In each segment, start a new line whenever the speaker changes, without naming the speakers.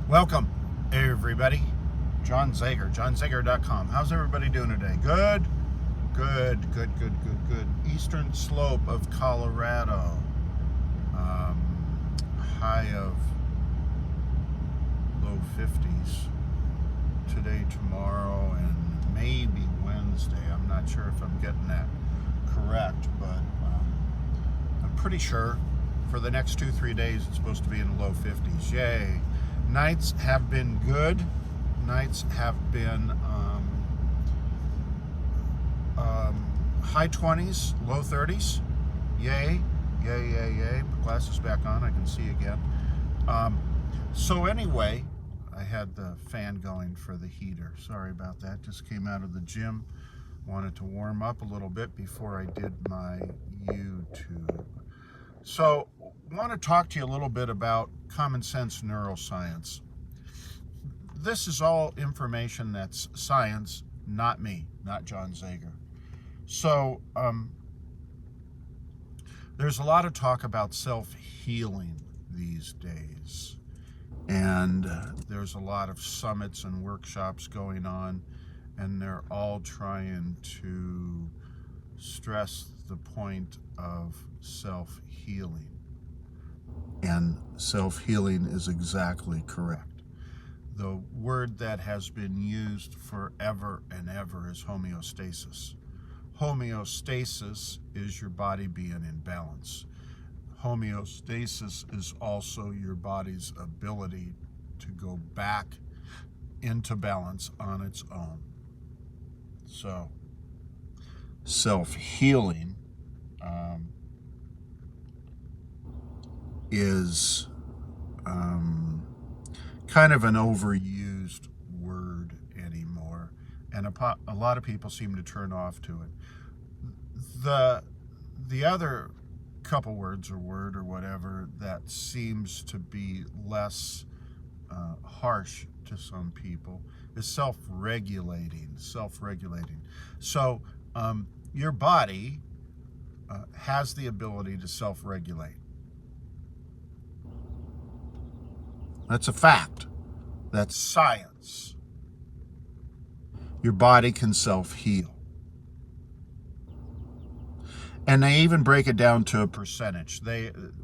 Welcome, everybody. John Zager, johnzager.com. How's everybody doing today? Good? Good. Eastern slope of Colorado. High of low 50s today, tomorrow, and maybe Wednesday. I'm not sure if I'm getting that correct, but I'm pretty sure for the next 2-3 days it's supposed to be in the low 50s. Yay. Nights have been good. Nights have been high 20s, low 30s. Yay. Put glasses back on, I can see again. So anyway, I had the fan going for the heater. Sorry about that. Just came out of the gym. Wanted to warm up a little bit before I did my YouTube. So I want to talk to you a little bit about common sense neuroscience. This is all information that's science, not me, not John Zager. So there's a lot of talk about self-healing these days. And there's a lot of summits and workshops going on, and they're all trying to stress the point of self-healing. And self-healing is exactly correct. The word that has been used forever and ever is homeostasis. Homeostasis is your body being in balance. Homeostasis is also your body's ability to go back into balance on its own. So, self-healing is kind of an overused word anymore, and a lot of people seem to turn off to it. The other couple words or word or whatever that seems to be less harsh to some people is self-regulating. So your body has the ability to self-regulate. That's a fact. That's science. Your body can self-heal. And they even break it down to a percentage.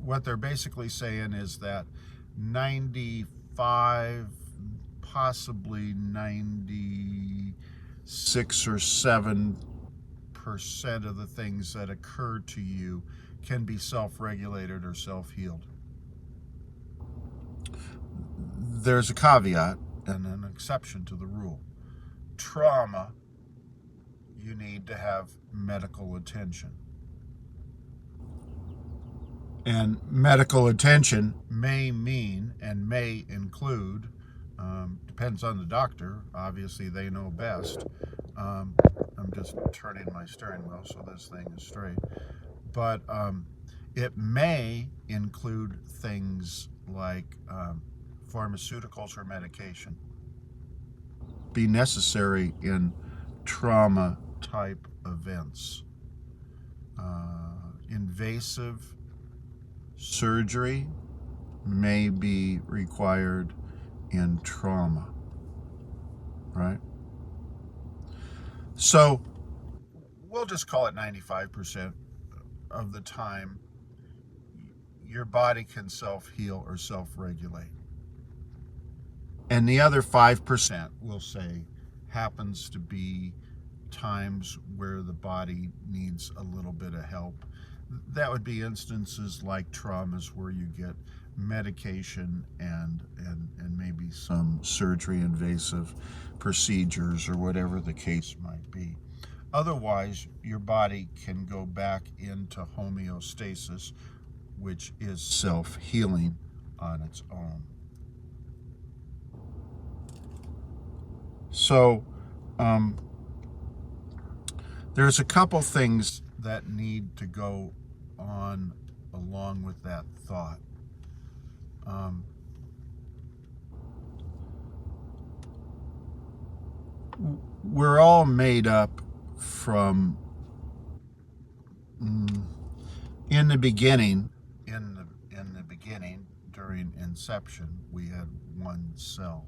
What they're basically saying is that 95, possibly 96 or 7% of the things that occur to you can be self-regulated or self-healed. There's a caveat and an exception to the rule. Trauma, you need to have medical attention. And medical attention may mean and may include, depends on the doctor, obviously they know best. I'm just turning my steering wheel so this thing is straight. But it may include things like pharmaceuticals or medication. Be necessary in trauma type events. Invasive surgery may be required in trauma, right? So we'll just call it 95% of the time your body can self-heal or self-regulate. And the other 5%, we'll say, happens to be times where the body needs a little bit of help. That would be instances like traumas where you get medication and maybe some surgery, invasive procedures, or whatever the case might be. Otherwise, your body can go back into homeostasis, which is self-healing on its own. So, there's a couple things that need to go on along with that thought. We're all made up from, in the beginning, during inception, we had one cell.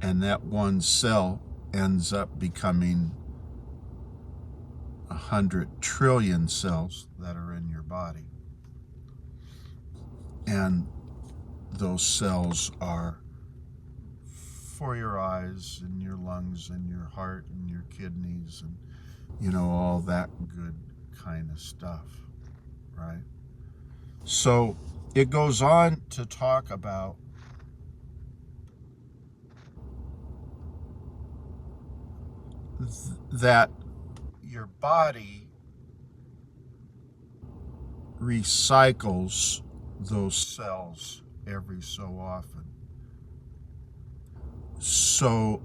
And that one cell ends up becoming 100 trillion cells that are in your body. And those cells are for your eyes and your lungs and your heart and your kidneys and, all that good kind of stuff, right? So it goes on to talk about that your body recycles those cells every so often. So,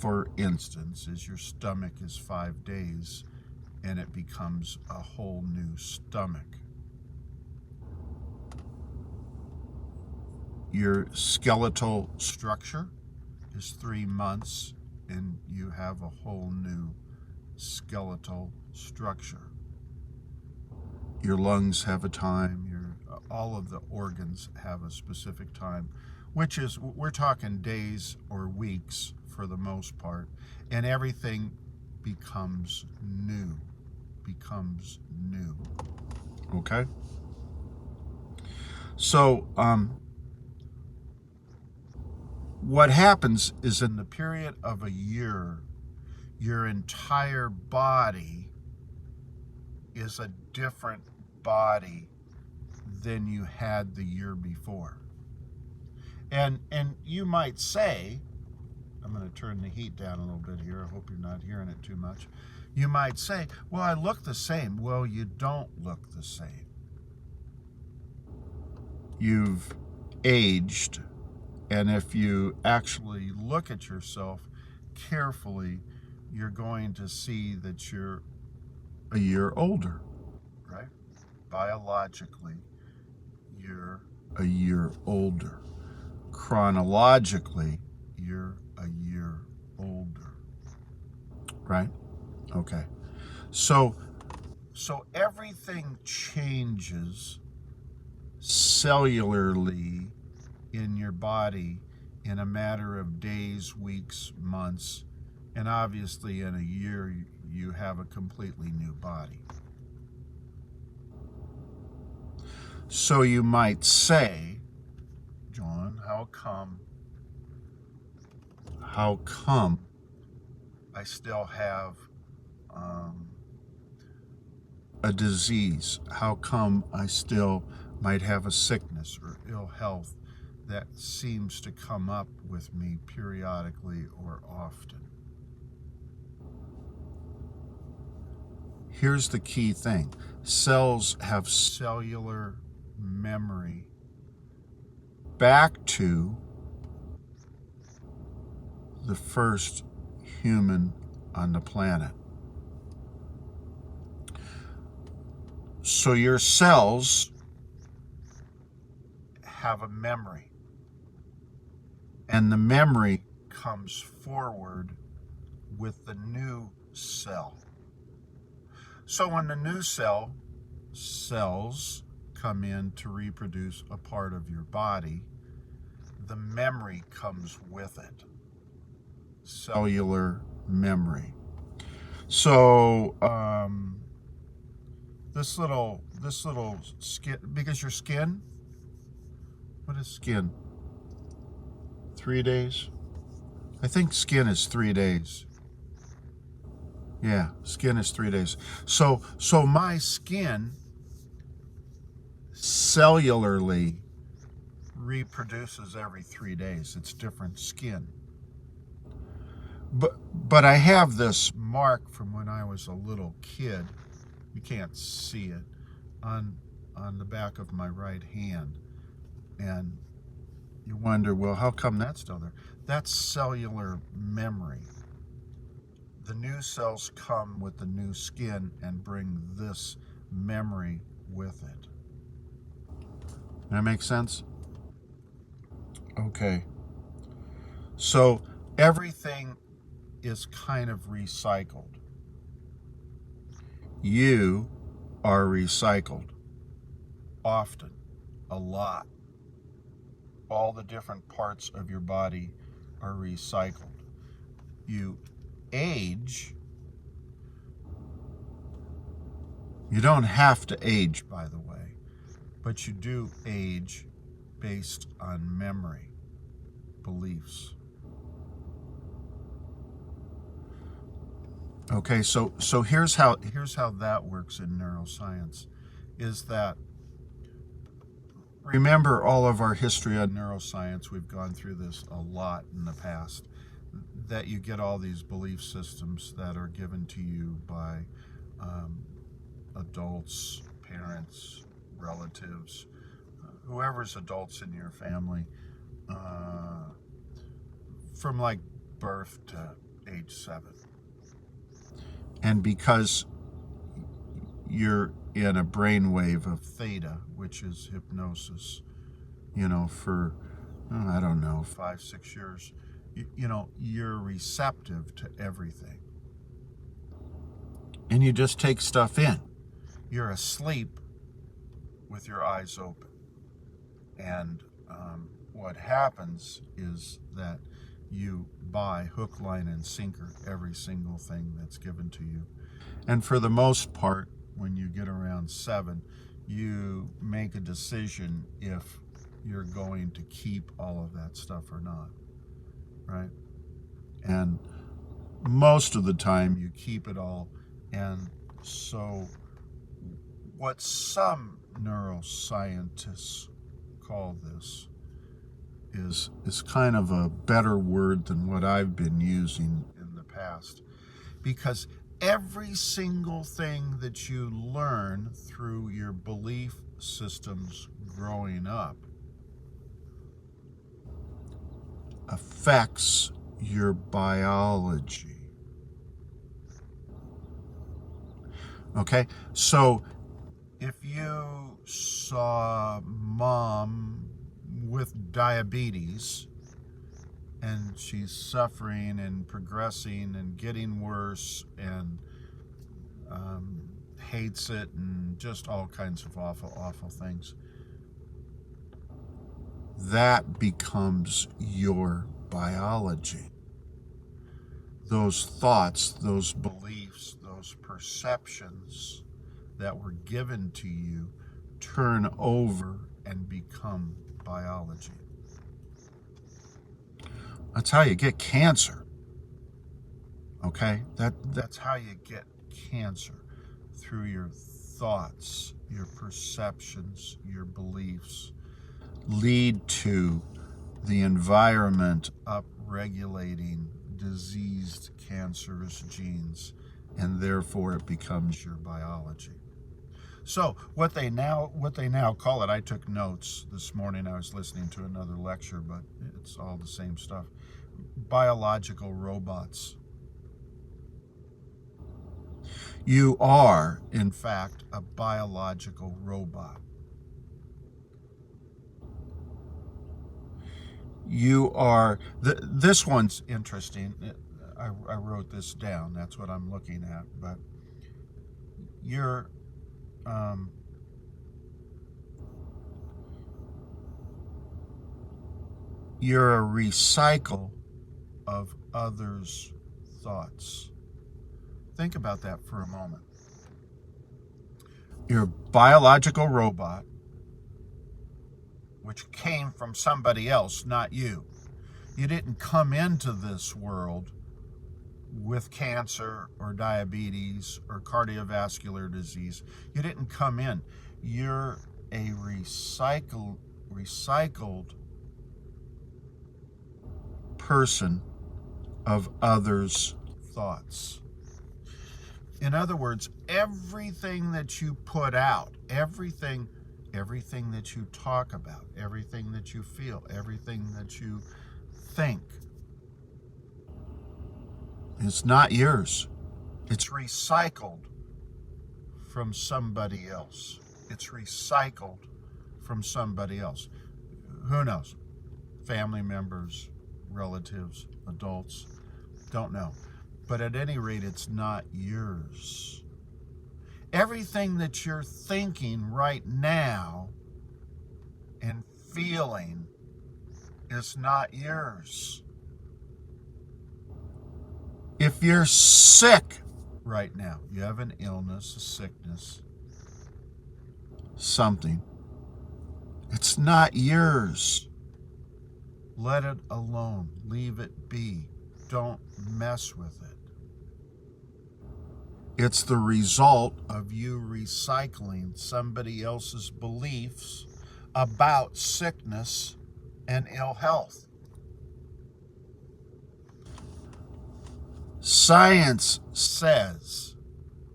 for instance, is your stomach is 5 days and it becomes a whole new stomach. Your skeletal structure is 3 months and you have a whole new skeletal structure. Your lungs have a time, all of the organs have a specific time, which is, we're talking days or weeks for the most part, and everything becomes new. Okay? So, what happens is in the period of a year, your entire body is a different body than you had the year before. And you might say, I'm going to turn the heat down a little bit here. I hope you're not hearing it too much. You might say, well, I look the same. Well, you don't look the same. You've aged, and if you actually look at yourself carefully, you're going to see that you're a year older, right? Biologically, you're a year older. Chronologically, you're a year older, right? Okay. So everything changes cellularly in your body in a matter of days, weeks, months, and obviously in a year you have a completely new body. So you might say, John, how come I still have a disease? How come I still might have a sickness or ill health that seems to come up with me periodically or often? Here's the key thing. Cells have cellular memory back to the first human on the planet. So your cells have a memory, and the memory comes forward with the new cell. So when the new cells come in to reproduce a part of your body, the memory comes with it. Cellular memory. So this little skin, because your skin, what is skin? 3 days? I think skin is 3 days. Yeah, skin is 3 days. So my skin cellularly reproduces every 3 days. It's different skin. But I have this mark from when I was a little kid. You can't see it on the back of my right hand. And you wonder, well, how come that's still there? That's cellular memory. The new cells come with the new skin and bring this memory with it. That makes sense? Okay. So everything is kind of recycled. You are recycled often. a lot. All the different parts of your body are recycled. You age. You don't have to age, by the way, but you do age based on memory, beliefs. Okay, so here's how that works in neuroscience, is that, remember all of our history on neuroscience, we've gone through this a lot in the past, that you get all these belief systems that are given to you by adults, parents, relatives, whoever's adults in your family, from like birth to age 7. And because you're in a brainwave of theta, which is hypnosis, for, I don't know, 5-6 years, you're receptive to everything. And you just take stuff in. You're asleep with your eyes open. And what happens is that you buy hook, line, and sinker every single thing that's given to you. And for the most part, when you get around 7, you make a decision if you're going to keep all of that stuff or not, right? And most of the time you keep it all. And so what some neuroscientists call this is kind of a better word than what I've been using in the past, because every single thing that you learn through your belief systems growing up affects your biology. Okay, so if you saw mom with diabetes and she's suffering and progressing and getting worse and hates it and just all kinds of awful things, that becomes your biology. Those thoughts, those beliefs, those perceptions that were given to you turn over and become biology. That's how you get cancer. Okay? That's how you get cancer, through your thoughts, your perceptions, your beliefs lead to the environment upregulating diseased cancerous genes, and therefore it becomes your biology. So what they now call it, I took notes this morning, I was listening to another lecture, but it's all the same stuff. Biological robots. You are, in fact, a biological robot. You are, this one's interesting. I wrote this down, that's what I'm looking at, but you're a recycle of others' thoughts. Think about that for a moment. You're a biological robot, which came from somebody else, not you. You didn't come into this world with cancer or diabetes or cardiovascular disease. You didn't come in. You're a recycled person of others' thoughts. In other words, everything that you put out, everything that you talk about, everything that you feel, everything that you think, it's not yours. It's recycled from somebody else. It's recycled from somebody else. Who knows? Family members, relatives, adults, don't know. But at any rate, it's not yours. Everything that you're thinking right now and feeling is not yours. If you're sick right now, you have an illness, a sickness, something, it's not yours. Let it alone. Leave it be. Don't mess with it. It's the result of you recycling somebody else's beliefs about sickness and ill health. Science says,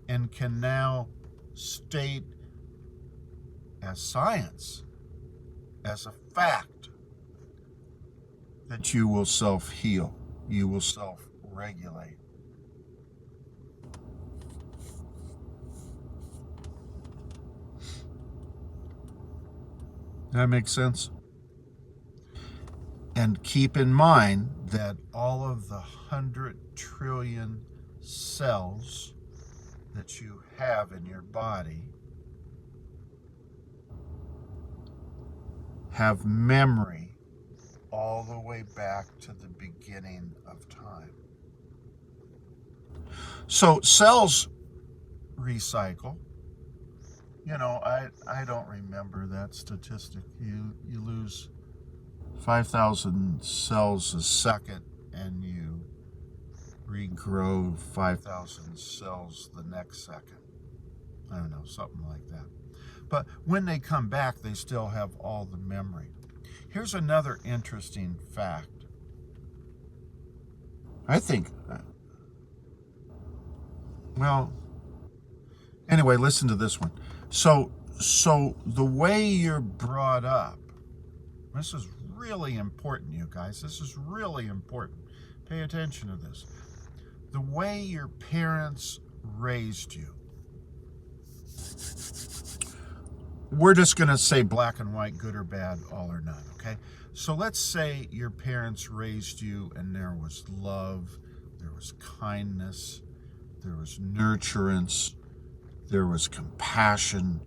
and can now state as science, as a fact, that you will self-heal, you will self-regulate. That makes sense? And keep in mind that all of the 100 trillion cells that you have in your body have memory all the way back to the beginning of time. So cells recycle. You know, I don't remember that statistic. You lose 5,000 cells a second and you regrow 5,000 cells the next second. I don't know, something like that. But when they come back, they still have all the memory. Here's another interesting fact. I think, well, anyway, listen to this one. So the way you're brought up, this is really important, you guys. This is really important. Pay attention to this. The way your parents raised you. We're just going to say black and white, good or bad, all or none, okay? So let's say your parents raised you and there was love, there was kindness, there was nurturance, there was compassion,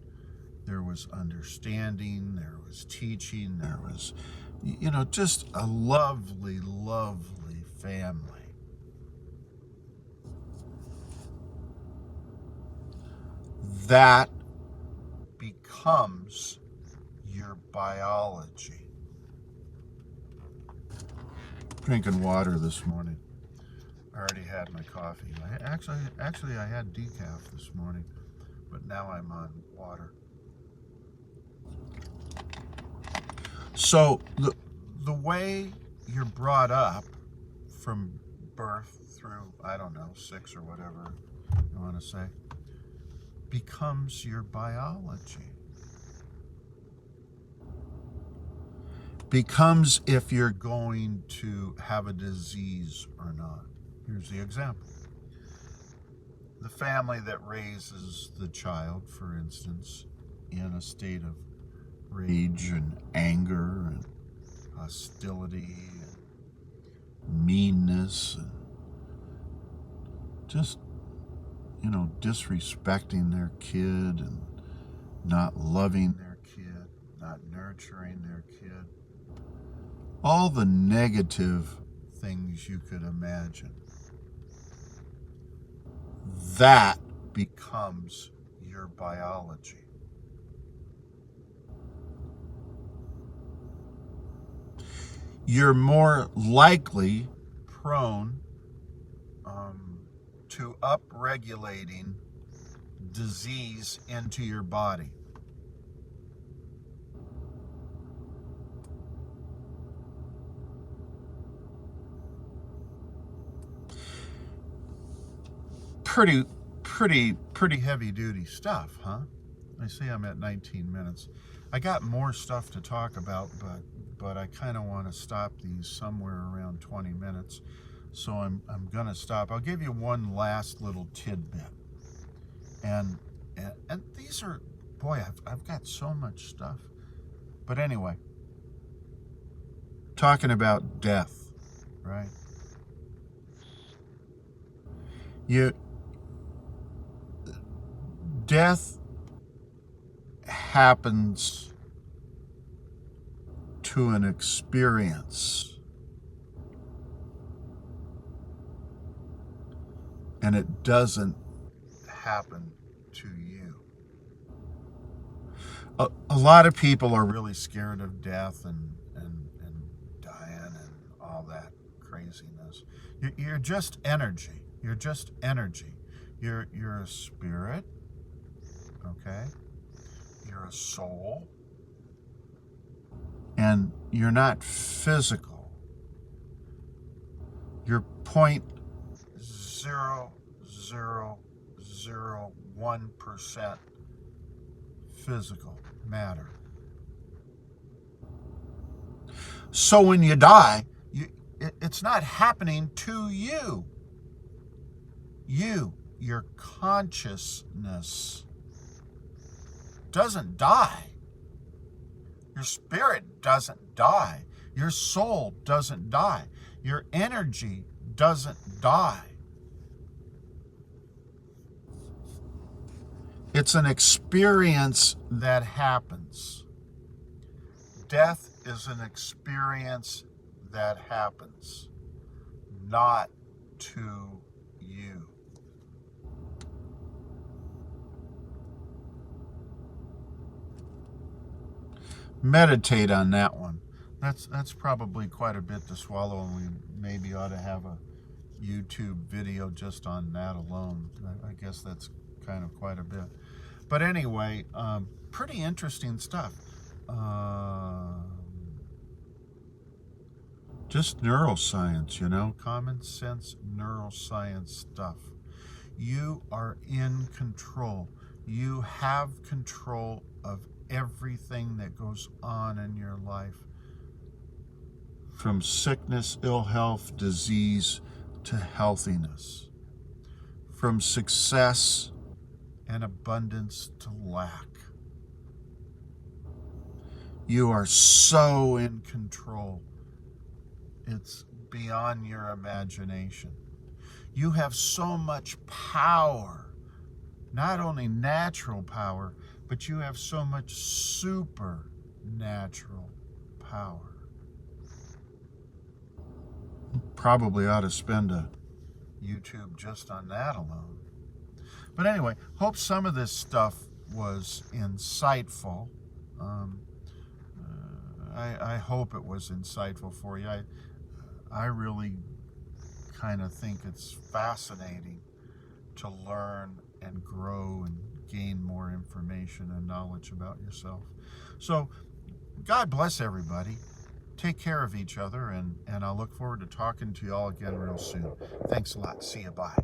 there was understanding, there was teaching, there was, you know, just a lovely, lovely family. That becomes your biology. Drinking water this morning. I already had my coffee. Actually, I had decaf this morning, but now I'm on water. So the way you're brought up from birth through, I don't know, 6 or whatever you want to say, becomes your biology. Becomes if you're going to have a disease or not. Here's the example. The family that raises the child, for instance, in a state of rage and anger and hostility and meanness and just, you know, disrespecting their kid and not loving their kid, not nurturing their kid. All the negative things you could imagine. That becomes your biology. You're more likely prone to upregulating disease into your body. Pretty heavy duty stuff, huh? I see I'm at 19 minutes. I got more stuff to talk about, but I kind of want to stop these somewhere around 20 minutes. So I'm going to stop. I'll give you one last little tidbit. And these are, boy, I've got so much stuff. But anyway, talking about death, right? Death happens to an experience. And it doesn't happen to you. A lot of people are really scared of death and dying and all that craziness. You're just energy. You're just energy. You're a spirit, okay? You're a soul. And you're not physical. You're 0.0001% physical matter. So when you die, it's not happening to you. Your consciousness, doesn't die. Your spirit doesn't die. Your soul doesn't die. Your energy doesn't die. It's an experience that happens. Death is an experience that happens, not to you. Meditate on that one. That's probably quite a bit to swallow, and we maybe ought to have a YouTube video just on that alone. I guess that's kind of quite a bit. But anyway, pretty interesting stuff. Just neuroscience, common sense neuroscience stuff. You are in control. You have control of everything that goes on in your life. From sickness, ill health, disease, to healthiness. From success and abundance to lack. You are so in control. It's beyond your imagination. You have so much power, not only natural power, but you have so much supernatural power. Probably ought to spend a YouTube just on that alone. But anyway, hope some of this stuff was insightful. I hope it was insightful for you. I really kind of think it's fascinating to learn and grow and gain more information and knowledge about yourself. So God bless everybody. Take care of each other, and I'll look forward to talking to you all again real soon. Thanks a lot. See you. Bye.